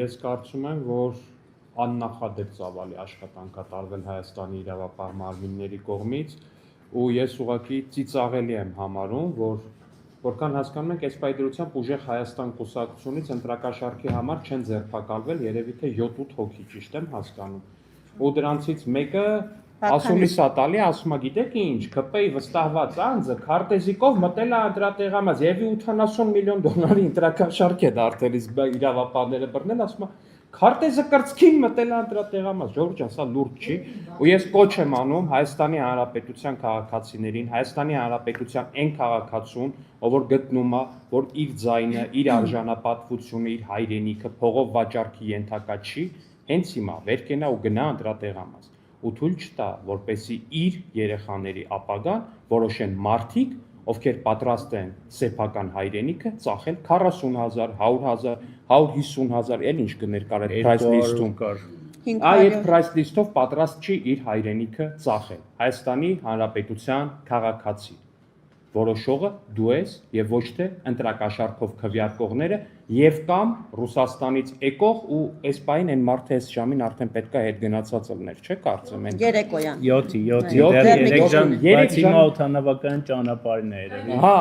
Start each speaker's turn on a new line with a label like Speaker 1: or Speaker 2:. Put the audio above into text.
Speaker 1: Ես կարծում եմ, որ աննախադեպ ծավալի աշխատանք է տարվել Հայաստանի իրավապահ մարմինների կողմից ու ես ուղղակի ծիծաղելի եմ համարում, որքան հասկանում ենք, այս պայդրությամբ ուժեղ Հայաստան կուսակցությունից ընտրակաշառքի համար չեն ձերբակալվել երևի թե 7-8 հոգի, ճիշտ եմ հասկանում։ Ու դրանցից մեկը ասուլիս է տալի, ասում է, գիտեք ինչ, ԿՊ-ի վստահված անձը քարտեզիկով մտել է ընտրատեղամաս, երևի 80 միլիոն դոլարի ընտրակաշառք է դարձել, իսկ իրավապահները բռնել, ասում է, քարտեզը կրծքին մտել է ընտրատեղամաս, Ժողովուրդ ջան, սա լուրջ չի, ու ես կոչ եմ անում Հայաստանի Հանրապետության քաղաքացիներին, Հայաստանի Հանրապետության այն քաղաքացուն, ով որ գտնում է, որ իր ձայնը, իր արժանապատվությունը, իր հայրենիքը փողով վաճառքի ենթակա չի, հենց հիմա վեր կենա ու գնա ընտրատեղամաս ու թույլ չտա, որպեսզի իր երեխաների ապագան որոշեն մարդիկ, ովքեր պատրաստ են սեփական հայրենիքը ծախել 40,000, 100,000, 150,000, էլ ինչ գներ կար այդ price list-ում կար։ Այդ price list-ով պատրաստ չի իր հայրենիքը ծախել։ Հայաստանի Հանրապետության քաղաքացի որոշողը դու ես եւ ոչ թե ընտրակաշառքով քվեարկողները եւ կամ Ռուսաստանից եկող ու այս պայն այն մարդը այս ժամին արդեն պետք է հետ գնացած լիներ, չէ՞ կարծեմ են։
Speaker 2: Երեկոյան
Speaker 3: 7-ի, դեռ 3 ժամ, բայց հիմա օդանավական ճանապարհն է երևի։
Speaker 1: Հա